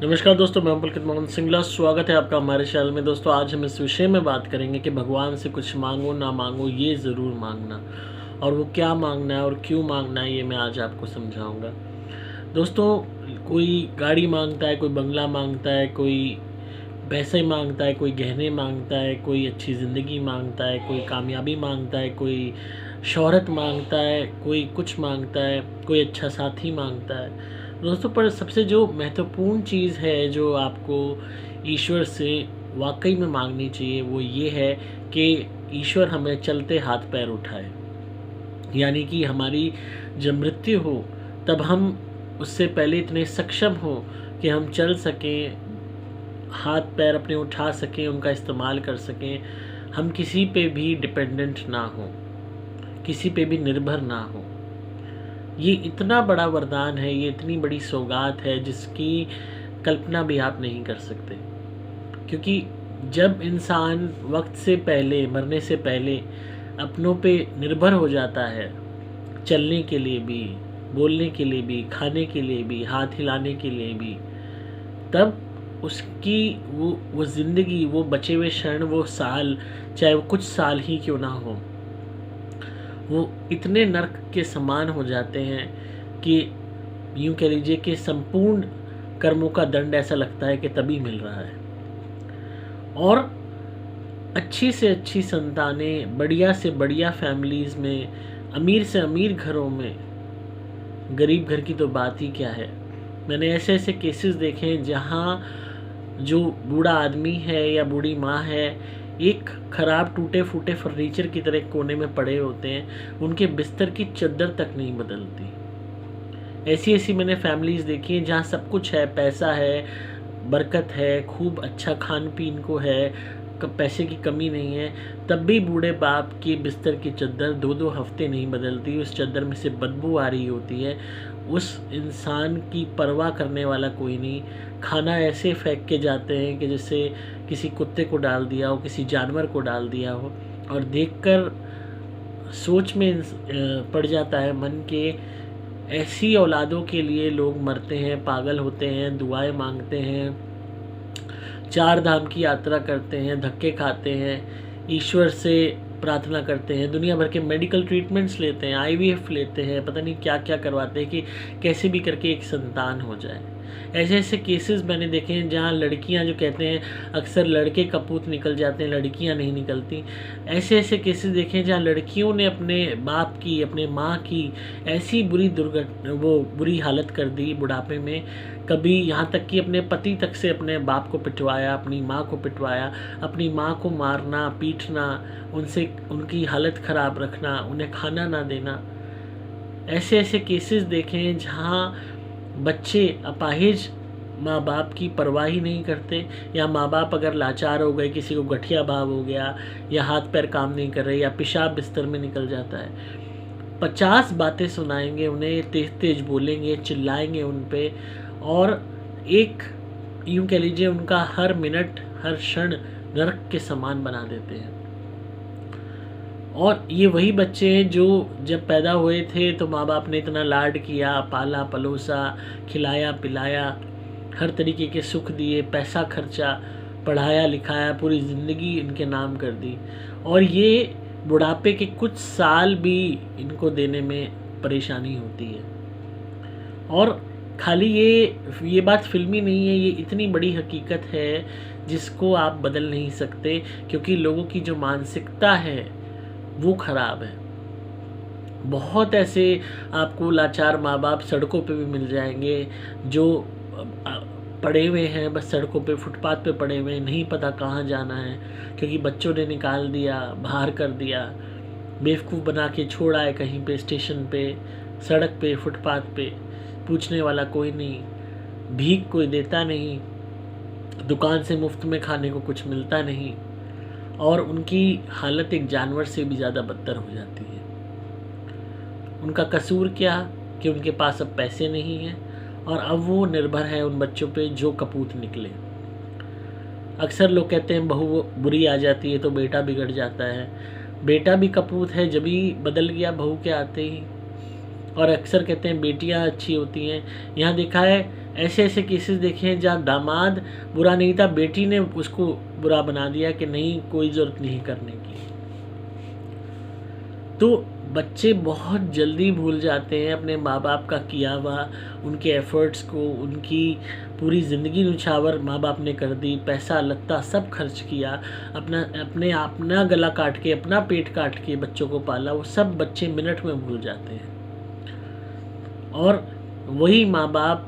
नमस्कार दोस्तों, मैं पुलकित मोहन सिंगला। स्वागत है आपका हमारे चैनल में। दोस्तों, आज हम इस विषय में बात करेंगे कि भगवान से कुछ मांगो ना मांगो, ये ज़रूर मांगना। और वो क्या मांगना है और क्यों मांगना है, ये मैं आज आपको समझाऊंगा। दोस्तों, कोई गाड़ी मांगता है, कोई बंगला मांगता है, कोई पैसे मांगता है, कोई गहने मांगता है, कोई अच्छी ज़िंदगी मांगता है, कोई कामयाबी मांगता है, कोई शोहरत मांगता है, कोई कुछ मांगता है, कोई अच्छा साथी मांगता है। दोस्तों, पर सबसे जो महत्वपूर्ण चीज़ है जो आपको ईश्वर से वाकई में मांगनी चाहिए, वो ये है कि ईश्वर हमें चलते हाथ पैर उठाए। यानी कि हमारी जब मृत्यु हो तब हम उससे पहले इतने सक्षम हो कि हम चल सकें, हाथ पैर अपने उठा सकें, उनका इस्तेमाल कर सकें, हम किसी पे भी डिपेंडेंट ना हो, किसी पे भी निर्भर ना हो। ये इतना बड़ा वरदान है, ये इतनी बड़ी सौगात है जिसकी कल्पना भी आप नहीं कर सकते। क्योंकि जब इंसान वक्त से पहले, मरने से पहले अपनों पे निर्भर हो जाता है, चलने के लिए भी, बोलने के लिए भी, खाने के लिए भी, हाथ हिलाने के लिए भी, तब उसकी वो ज़िंदगी, वो बचे हुए क्षण, वो साल, चाहे वो कुछ साल ही क्यों ना हो, वो इतने नर्क के समान हो जाते हैं कि यूँ कह लीजिए कि संपूर्ण कर्मों का दंड ऐसा लगता है कि तभी मिल रहा है। और अच्छी से अच्छी संतानें, बढ़िया से बढ़िया फैमिलीज़ में, अमीर से अमीर घरों में, गरीब घर की तो बात ही क्या है। मैंने ऐसे ऐसे केसेस देखे हैं जहाँ जो बूढ़ा आदमी है या बूढ़ी माँ है, एक ख़राब टूटे फूटे फर्नीचर की तरह कोने में पड़े होते हैं, उनके बिस्तर की चद्दर तक नहीं बदलती। ऐसी ऐसी मैंने फैमिलीज़ देखी हैं जहाँ सब कुछ है, पैसा है, बरकत है, खूब अच्छा खान पीन को है, पैसे की कमी नहीं है, तब भी बूढ़े बाप की बिस्तर की चद्दर 2-2 हफ्ते नहीं बदलती। उस चद्दर में से बदबू आ रही होती है। उस इंसान की परवाह करने वाला कोई नहीं। खाना ऐसे फेंक के जाते हैं कि जैसे किसी कुत्ते को डाल दिया हो, किसी जानवर को डाल दिया हो। और देखकर सोच में पड़ जाता है मन के, ऐसी औलादों के लिए लोग मरते हैं, पागल होते हैं, दुआएं मांगते हैं, 4 धाम की यात्रा करते हैं, धक्के खाते हैं, ईश्वर से प्रार्थना करते हैं, दुनिया भर के मेडिकल ट्रीटमेंट्स लेते हैं, आईवीएफ लेते हैं, पता नहीं क्या क्या करवाते हैं कि कैसे भी करके एक संतान हो जाए। ऐसे ऐसे केसेस मैंने देखे हैं जहाँ लड़कियां, जो कहते हैं अक्सर लड़के कपूत निकल जाते हैं, लड़कियां नहीं निकलती। ऐसे ऐसे केसेस देखे हैं जहाँ लड़कियों ने अपने बाप की, अपने माँ की ऐसी बुरी हालत कर दी बुढ़ापे में, कभी यहाँ तक कि अपने पति तक से अपने बाप को पिटवाया, अपनी माँ को पिटवाया, अपनी माँ को मारना, पीटना, उनसे उनकी हालत ख़राब रखना, उन्हें खाना ना देना। ऐसे ऐसे केसेस देखे हैं जहाँ बच्चे अपाहिज माँ बाप की परवाह ही नहीं करते, या माँ बाप अगर लाचार हो गए, किसी को गठिया भाव हो गया, या हाथ पैर काम नहीं कर रहे, या पेशाब बिस्तर में निकल जाता है, 50 बातें सुनाएंगे उन्हें, तेज तेज बोलेंगे, चिल्लाएंगे उन पे, और एक यूँ कह लीजिए उनका हर मिनट, हर क्षण नरक के समान बना देते हैं। और ये वही बच्चे हैं जो जब पैदा हुए थे तो माँ बाप ने इतना लाड किया, पाला पलोसा, खिलाया पिलाया, हर तरीके के सुख दिए, पैसा खर्चा, पढ़ाया लिखाया, पूरी ज़िंदगी इनके नाम कर दी, और ये बुढ़ापे के कुछ साल भी इनको देने में परेशानी होती है। और खाली ये बात फिल्मी नहीं है, ये इतनी बड़ी हकीकत है जिसको आप बदल नहीं सकते, क्योंकि लोगों की जो मानसिकता है वो ख़राब है। बहुत ऐसे आपको लाचार माँ बाप सड़कों पे भी मिल जाएंगे जो पड़े हुए हैं, बस सड़कों पे, फुटपाथ पे पड़े हुए हैं, नहीं पता कहाँ जाना है, क्योंकि बच्चों ने निकाल दिया, बाहर कर दिया, बेवकूफ़ बना के छोड़ा है कहीं पे, स्टेशन पे, सड़क पे, फुटपाथ पे, पूछने वाला कोई नहीं, भीख कोई देता नहीं, दुकान से मुफ्त में खाने को कुछ मिलता नहीं, और उनकी हालत एक जानवर से भी ज़्यादा बदतर हो जाती है। उनका कसूर क्या कि उनके पास अब पैसे नहीं हैं, और अब वो निर्भर है उन बच्चों पे जो कपूत निकले। अक्सर लोग कहते हैं बहू बुरी आ जाती है तो बेटा बिगड़ जाता है। बेटा भी कपूत है, जब ही बदल गया बहू के आते ही। और अक्सर कहते हैं बेटियां अच्छी होती हैं। यहाँ देखा है ऐसे ऐसे केसेस देखे हैं जहाँ दामाद बुरा नहीं था, बेटी ने उसको बुरा बना दिया कि नहीं कोई ज़रूरत नहीं करने की। तो बच्चे बहुत जल्दी भूल जाते हैं अपने माँ बाप का किया हुआ, उनके एफ़र्ट्स को, उनकी पूरी ज़िंदगी न्यौछावर माँ बाप ने कर दी, पैसा लत्ता सब खर्च किया, अपना गला काट के, अपना पेट काट के बच्चों को पाला, वो सब बच्चे मिनट में भूल जाते हैं। और वही माँ बाप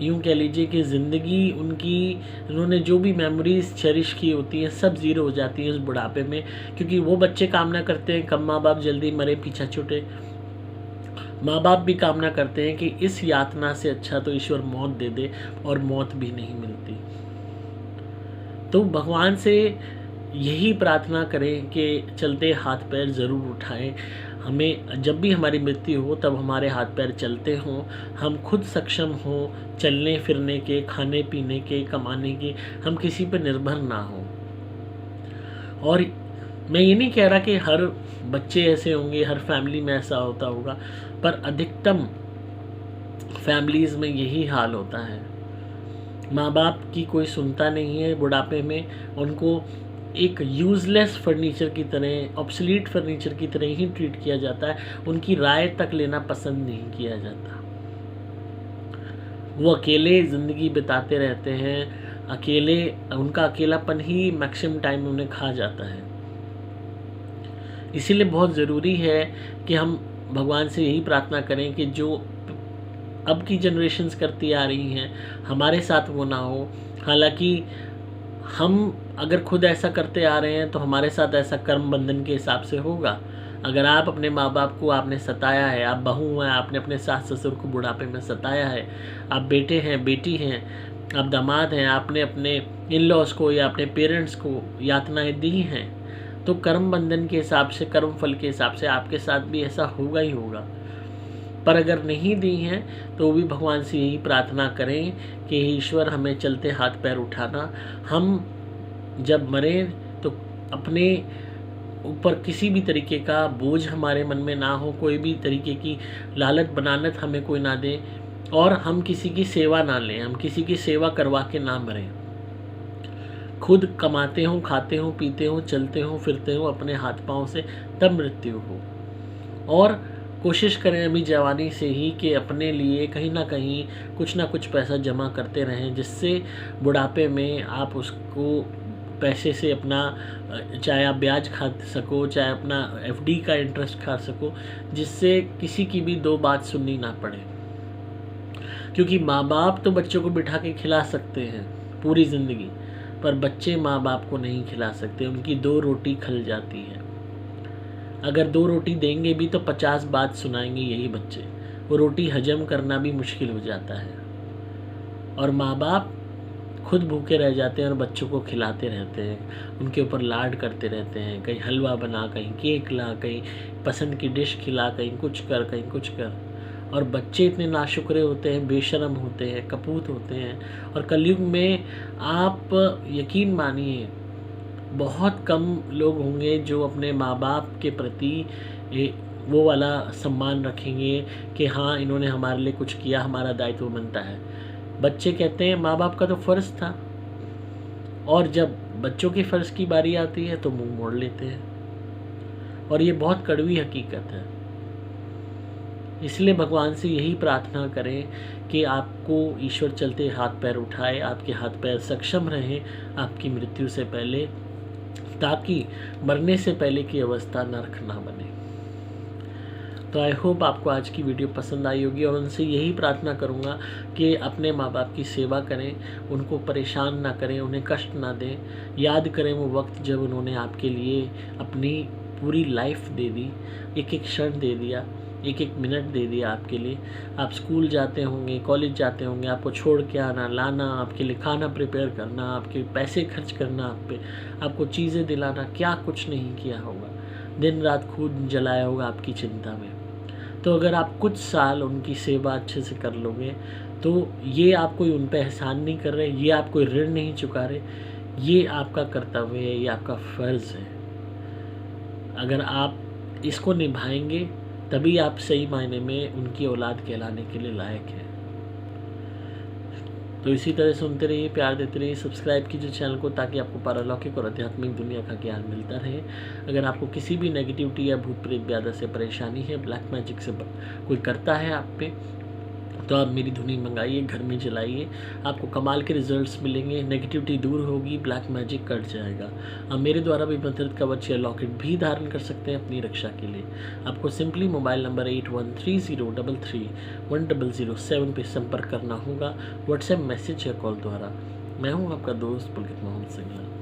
यूँ कह लीजिए कि ज़िंदगी उनकी, उन्होंने जो भी मेमोरीज़ चेरिश की होती हैं सब ज़ीरो हो जाती हैं उस बुढ़ापे में, क्योंकि वो बच्चे कामना करते हैं कब माँ बाप जल्दी मरे, पीछा छूटे। माँ बाप भी कामना करते हैं कि इस यातना से अच्छा तो ईश्वर मौत दे दे, और मौत भी नहीं मिलती। तो भगवान से यही प्रार्थना करें कि चलते हाथ पैर ज़रूर उठाएं। हमें जब भी हमारी मृत्यु हो तब हमारे हाथ पैर चलते हों, हम खुद सक्षम हों चलने फिरने के, खाने पीने के, कमाने के, हम किसी पर निर्भर ना हों। और मैं ये नहीं कह रहा कि हर बच्चे ऐसे होंगे, हर फैमिली में ऐसा होता होगा, पर अधिकतम फैमिलीज़ में यही हाल होता है। माँ बाप की कोई सुनता नहीं है बुढ़ापे में, उनको एक यूज़लेस फर्नीचर की तरह, ऑब्सोलीट फर्नीचर की तरह ही ट्रीट किया जाता है, उनकी राय तक लेना पसंद नहीं किया जाता। वो अकेले ज़िंदगी बिताते रहते हैं, अकेले, उनका अकेलापन ही मैक्सिमम टाइम उन्हें खा जाता है। इसीलिए बहुत ज़रूरी है कि हम भगवान से यही प्रार्थना करें कि जो अब की जनरेशन्स करती आ रही हैं हमारे साथ वो ना हो। हालांकि हम अगर खुद ऐसा करते आ रहे हैं तो हमारे साथ ऐसा कर्म बंधन के हिसाब से होगा। अगर आप अपने माँ बाप को आपने सताया है, आप बहू हैं, आपने अपने सास ससुर को बुढ़ापे में सताया है, आप बेटे हैं, बेटी हैं, आप दामाद हैं, आपने अपने इन लॉज को या अपने पेरेंट्स को यातनाएं दी हैं, तो कर्म बंधन के हिसाब से, कर्म फल के हिसाब से आपके साथ भी ऐसा होगा ही होगा। पर अगर नहीं दी हैं तो भी भगवान से यही प्रार्थना करें कि ईश्वर हमें चलते हाथ पैर उठाना। हम जब मरें तो अपने ऊपर किसी भी तरीके का बोझ हमारे मन में ना हो, कोई भी तरीके की लालच बनानत हमें कोई ना दे, और हम किसी की सेवा ना लें, हम किसी की सेवा करवा के ना मरें। खुद कमाते हों, खाते हों, पीते हों, चलते हों, फिरते हों अपने हाथ पाँव से, तब मृत्यु हो। और कोशिश करें अभी जवानी से ही कि अपने लिए कहीं ना कहीं कुछ ना कुछ पैसा जमा करते रहें, जिससे बुढ़ापे में आप उसको पैसे से अपना, चाहे आप ब्याज खा सको, चाहे अपना एफडी का इंटरेस्ट खा सको, जिससे किसी की भी दो बात सुननी ना पड़े। क्योंकि माँ बाप तो बच्चों को बिठा के खिला सकते हैं पूरी ज़िंदगी, पर बच्चे माँ बाप को नहीं खिला सकते, उनकी दो रोटी खल जाती है। अगर दो रोटी देंगे भी तो 50 बात सुनाएंगे यही बच्चे, वो रोटी हजम करना भी मुश्किल हो जाता है। और माँ बाप खुद भूखे रह जाते हैं और बच्चों को खिलाते रहते हैं, उनके ऊपर लाड करते रहते हैं, कहीं हलवा बना, कहीं केक ला, कहीं पसंद की डिश खिला, कहीं कुछ कर, कहीं कुछ कर। और बच्चे इतने नाशुक्रे होते हैं, बेशर्म होते हैं, कपूत होते हैं। और कलयुग में आप यकीन मानिए बहुत कम लोग होंगे जो अपने माँ बाप के प्रति वो वाला सम्मान रखेंगे कि हाँ इन्होंने हमारे लिए कुछ किया, हमारा दायित्व बनता है। बच्चे कहते हैं माँ बाप का तो फ़र्ज़ था, और जब बच्चों के फ़र्ज़ की बारी आती है तो मुंह मोड़ लेते हैं। और ये बहुत कड़वी हकीकत है। इसलिए भगवान से यही प्रार्थना करें कि आपको ईश्वर चलते हाथ पैर उठाए, आपके हाथ पैर सक्षम रहें आपकी मृत्यु से पहले, ताकि मरने से पहले की अवस्था नरक ना बने। तो आई होप आपको आज की वीडियो पसंद आई होगी, और उनसे यही प्रार्थना करूँगा कि अपने माँ बाप की सेवा करें, उनको परेशान ना करें, उन्हें कष्ट ना दें। याद करें वो वक्त जब उन्होंने आपके लिए अपनी पूरी लाइफ दे दी, एक एक क्षण दे दिया, एक एक मिनट दे दिया आपके लिए। आप स्कूल जाते होंगे, कॉलेज जाते होंगे, आपको छोड़ के आना, लाना, आपके लिए खाना प्रिपेयर करना, आपके पैसे खर्च करना आप पे, आपको चीज़ें दिलाना, क्या कुछ नहीं किया होगा। दिन रात खून जलाया होगा आपकी चिंता में। तो अगर आप कुछ साल उनकी सेवा अच्छे से कर लोगे तो ये आप कोई उन पर एहसान नहीं कर रहे, ये आप कोई ऋण नहीं चुका रहे, ये आपका कर्तव्य है, ये आपका फ़र्ज़ है। अगर आप इसको निभाएंगे तभी आप सही मायने में उनकी औलाद कहलाने के लिए लायक हैं। तो इसी तरह सुनते रहिए, प्यार देते रहिए, सब्सक्राइब कीजिए चैनल को, ताकि आपको पारलौकिक और आध्यात्मिक दुनिया का ज्ञान मिलता रहे। अगर आपको किसी भी नेगेटिविटी या भूत प्रेत व्याधा से परेशानी है, ब्लैक मैजिक से कोई करता है आप पे, तो आप मेरी धुनी मंगाइए, घर में जलाइए, आपको कमाल के रिजल्ट्स मिलेंगे, नेगेटिविटी दूर होगी, ब्लैक मैजिक कट जाएगा। आप मेरे द्वारा भी मंत्रित कवच या लॉकेट भी धारण कर सकते हैं अपनी रक्षा के लिए। आपको सिंपली मोबाइल नंबर 8130331007 पे संपर्क करना होगा, व्हाट्सएप मैसेज या कॉल द्वारा। मैं हूँ आपका दोस्त पुलकित मोहन सिंगला।